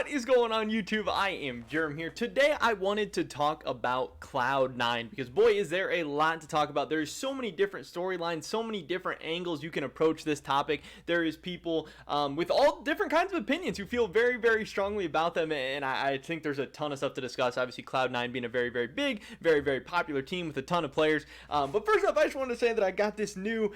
What is going on, YouTube? I am Germ here. Today I wanted to talk about Cloud9 because boy is there a lot to talk about. There's so many different storylines, so many different angles you can approach this topic. There is people with all different kinds of opinions who feel very, very strongly about them, and I think there's a ton of stuff to discuss. Obviously Cloud9 being a very, very big, very, very popular team with a ton of players. But first up, I just wanted to say that I got this new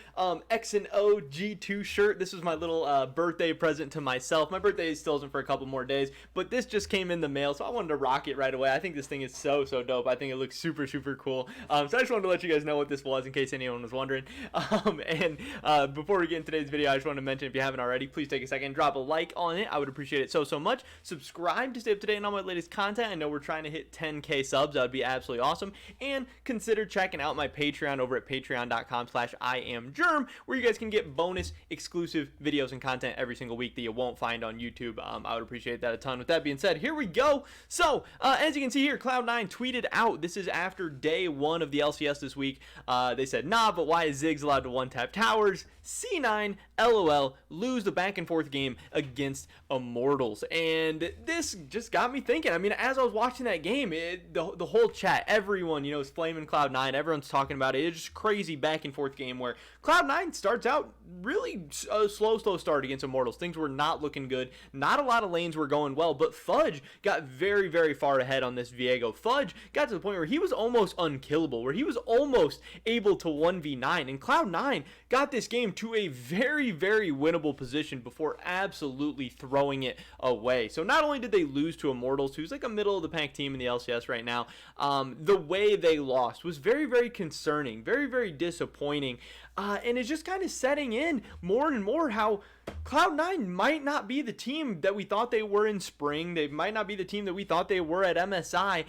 X and O G2 shirt. This was my little birthday present to myself. My birthday still isn't for a couple more days, but this just came in the mail, so I wanted to rock it right away. I think this thing is so dope. I think it looks super cool. So I just wanted to let you guys know what this was in case anyone was wondering. Before we get into today's video, I just wanted to mention, if you haven't already, please take a second, drop a like on it. I would appreciate it so much. Subscribe to stay up to date on all my latest content. I know we're trying to hit 10K subs. That would be absolutely awesome. And consider checking out my Patreon over at patreon.com/IamGerm, where you guys can get bonus exclusive videos and content every single week that you won't find on YouTube. I would appreciate that a ton. With that being said, here we go. So as you can see here, Cloud9 tweeted out, this is after day 1 of the LCS this week. They said, nah, but why is Ziggs allowed to one-tap towers? C9, LOL, lose the back and forth game against Immortals. And this just got me thinking. I mean, as I was watching that game, the whole chat, everyone, is flaming Cloud9. Everyone's talking about it. It's just crazy back and forth game where Cloud9 starts out really slow start against Immortals. Things were not looking good. Not a lot of lanes were going well, but Fudge got very far ahead on this Viego. Fudge got to the point where he was almost unkillable, where he was almost able to 1v9, and Cloud9 got this game to a very winnable position before absolutely throwing it away. So not only did they lose to Immortals, who's like a middle of the pack team in the LCS right now, the way they lost was very concerning, very disappointing, and it's just kind of setting in more and more how Cloud9 might not be the team that we thought they were in spring. They might not be the team that we thought they were at MSI.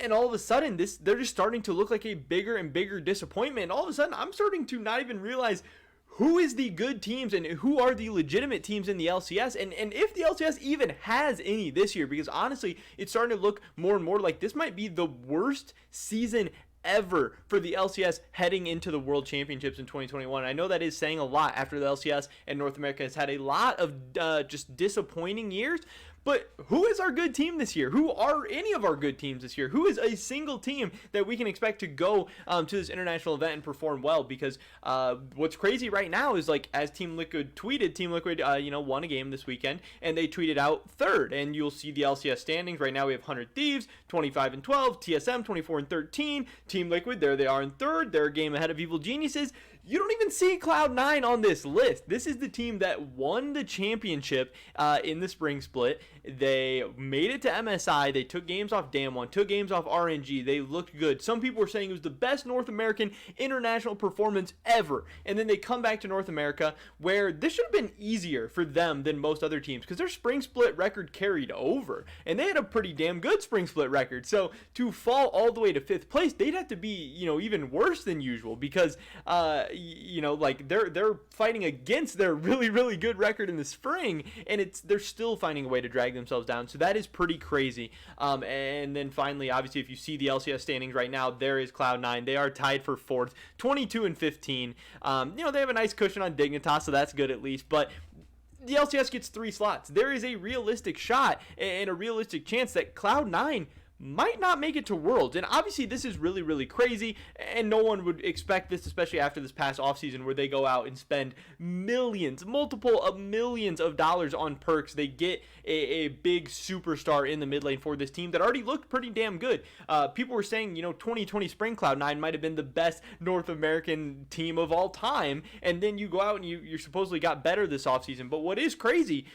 And all of a sudden, they're just starting to look like a bigger and bigger disappointment. And all of a sudden, I'm starting to not even realize who is the good teams and who are the legitimate teams in the LCS, and if the LCS even has any this year, because honestly, it's starting to look more and more like this might be the worst season ever for the LCS heading into the World Championships in 2021. I know that is saying a lot after the LCS and North America has had a lot of just disappointing years, but who is our good team this year? Who are any of our good teams this year? Who is a single team that we can expect to go to this international event and perform well? Because what's crazy right now is, like, as Team Liquid tweeted, Team Liquid won a game this weekend, and they tweeted out 3rd, and you'll see the LCS standings. Right now we have 100 Thieves, 25-12, TSM 24-13, Team Liquid, there they are in 3rd. They're a game ahead of Evil Geniuses. You don't even see Cloud9 on this list. This is the team that won the championship in the spring split. They made it to MSI. They took games off Damwon, took games off RNG. They looked good. Some people were saying it was the best North American international performance ever. And then they come back to North America, where this should have been easier for them than most other teams, because their spring split record carried over. And they had a pretty damn good spring split record. So to fall all the way to 5th place, they'd have to be, even worse than usual, because like they're fighting against their really good record in the spring, and they're still finding a way to drag themselves down. So that is pretty crazy. And then finally, obviously, if you see the LCS standings right now, there is Cloud9. They are tied for 4th, 22-15. They have a nice cushion on Dignitas, so that's good at least, but the LCS gets 3 slots. There is a realistic shot and a realistic chance that Cloud9 might not make it to Worlds. And obviously this is really crazy, and no one would expect this, especially after this past offseason where they go out and spend millions, multiple of millions of dollars on perks. They get a big superstar in the mid lane for this team that already looked pretty damn good. People were saying, 2020 Spring Cloud9 might have been the best North American team of all time, and then you go out and you supposedly got better this offseason. But what is crazy,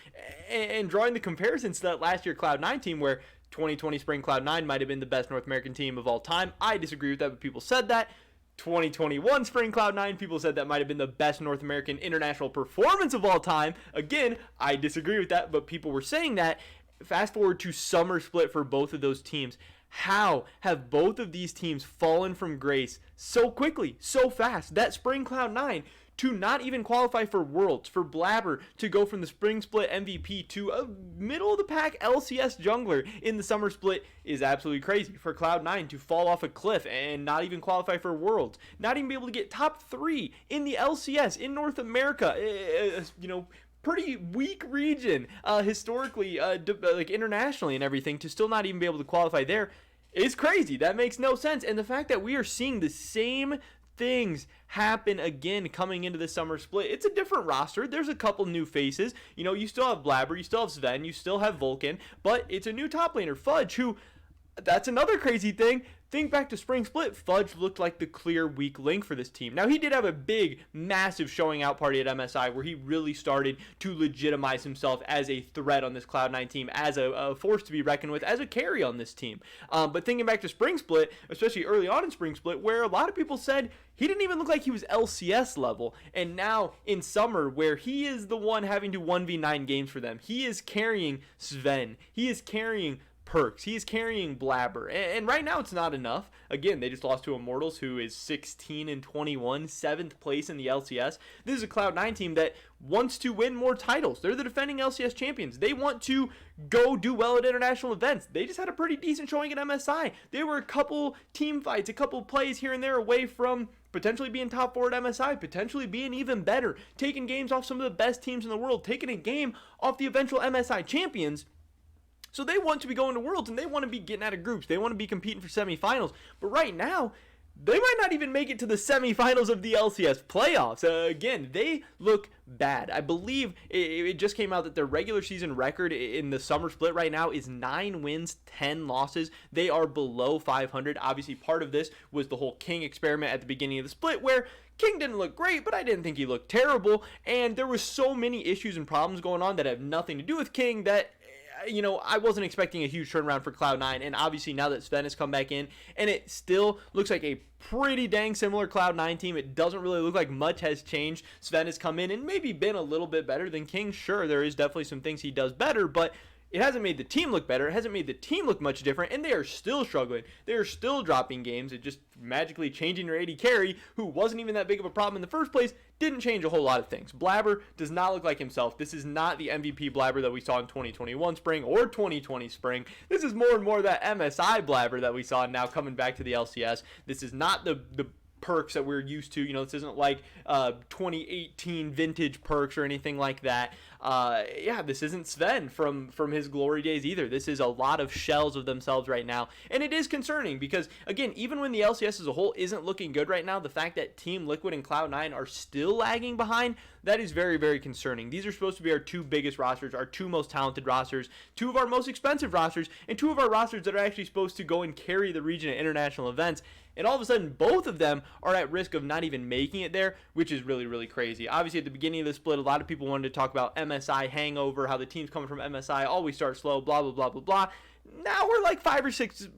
and drawing the comparisons to that last year Cloud9 team, where 2020 Spring Cloud9 might have been the best North American team of all time. I disagree with that, but people said that. 2021 Spring Cloud9, people said that might have been the best North American international performance of all time. Again, I disagree with that, but people were saying that. Fast forward to summer split for both of those teams. How have both of these teams fallen from grace so quickly, so fast? That Spring Cloud9 to not even qualify for Worlds, for Blabber to go from the spring split MVP to a middle of the pack LCS jungler in the summer split is absolutely crazy. For Cloud9 to fall off a cliff and not even qualify for Worlds, not even be able to get top 3 in the LCS in North America, pretty weak region historically, like internationally and everything, to still not even be able to qualify there is crazy. That makes no sense. And the fact that we are seeing the same things happen again coming into the summer split. It's a different roster. There's a couple new faces. You know, you still have Blabber, you still have Sven, you still have Vulcan, but it's a new top laner, Fudge, who, that's another crazy thing. Think back to spring split, Fudge looked like the clear weak link for this team. Now, he did have a big, massive showing out party at MSI where he really started to legitimize himself as a threat on this Cloud9 team, as a force to be reckoned with, as a carry on this team. But thinking back to spring split, especially early on in spring split, where a lot of people said he didn't even look like he was LCS level. And now in summer, where he is the one having to 1v9 games for them, he is carrying Sven. He is carrying Perks. He's carrying Blabber. And right now it's not enough. Again, they just lost to Immortals, who is 16-21, 7th place in the LCS. This is a Cloud9 team that wants to win more titles. They're the defending LCS champions. They want to go do well at international events. They just had a pretty decent showing at MSI. They were a couple team fights, a couple plays here and there away from potentially being top 4 at MSI, potentially being even better, taking games off some of the best teams in the world, taking a game off the eventual MSI champions. So they want to be going to Worlds, and they want to be getting out of groups. They want to be competing for semifinals. But right now, they might not even make it to the semifinals of the LCS playoffs. Again, they look bad. I believe it just came out that their regular season record in the summer split right now is 9 wins, 10 losses. They are below 500. Obviously, part of this was the whole King experiment at the beginning of the split, where King didn't look great, but I didn't think he looked terrible. And there was so many issues and problems going on that have nothing to do with King that, you know, I wasn't expecting a huge turnaround for Cloud9, and obviously now that Sven has come back in, and it still looks like a pretty dang similar Cloud9 team. It doesn't really look like much has changed. Sven has come in and maybe been a little bit better than King. Sure, there is definitely some things he does better, but it hasn't made the team look better. It hasn't made the team look much different, and they are still struggling. They are still dropping games. It just magically changing their AD carry, who wasn't even that big of a problem in the first place, didn't change a whole lot of things. Blabber does not look like himself. This is not the MVP Blabber that we saw in 2021 spring or 2020 spring. This is more and more that MSI Blabber that we saw now coming back to the LCS. This is not the Perks that we're used to. You know, this isn't like 2018 vintage Perks or anything like that. Yeah, this isn't Sven from his glory days either. This is a lot of shells of themselves right now, and it is concerning because, again, even when the LCS as a whole isn't looking good right now, the fact that Team Liquid and Cloud9 are still lagging behind, that is very, very concerning. These are supposed to be our 2 biggest rosters, our 2 most talented rosters, 2 of our most expensive rosters, and 2 of our rosters that are actually supposed to go and carry the region at international events. And all of a sudden, both of them are at risk of not even making it there, which is really, really crazy. Obviously, at the beginning of the split, a lot of people wanted to talk about MSI hangover, how the teams coming from MSI always start slow, blah, blah, blah, blah, blah. Now we're like 5 or 6,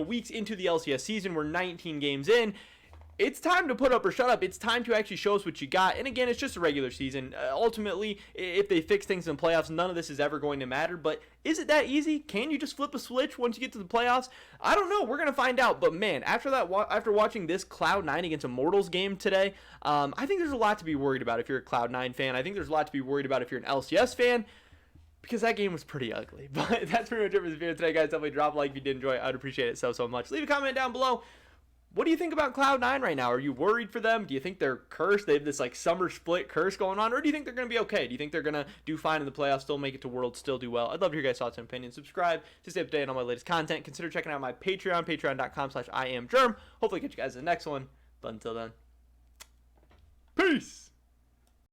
weeks into the LCS season. We're 19 games in. It's time to put up or shut up. It's time to actually show us what you got. And again, it's just a regular season. Ultimately, if they fix things in playoffs, none of this is ever going to matter. But is it that easy? Can you just flip a switch once you get to the playoffs? I don't know. We're going to find out. But man, after watching this Cloud9 against Immortals game today, I think there's a lot to be worried about if you're a Cloud9 fan. I think there's a lot to be worried about if you're an LCS fan, because that game was pretty ugly. But that's pretty much it for this video today, guys. Definitely drop a like if you did enjoy it. I'd appreciate it so much. Leave a comment down below. What do you think about Cloud9 right now? Are you worried for them? Do you think they're cursed? They have this like summer split curse going on? Or do you think they're going to be okay? Do you think they're going to do fine in the playoffs, still make it to Worlds, still do well? I'd love to hear your guys' thoughts and opinions. Subscribe to stay updated on my latest content. Consider checking out my Patreon, patreon.com/IamGerm. Hopefully catch you guys in the next one. But until then, peace!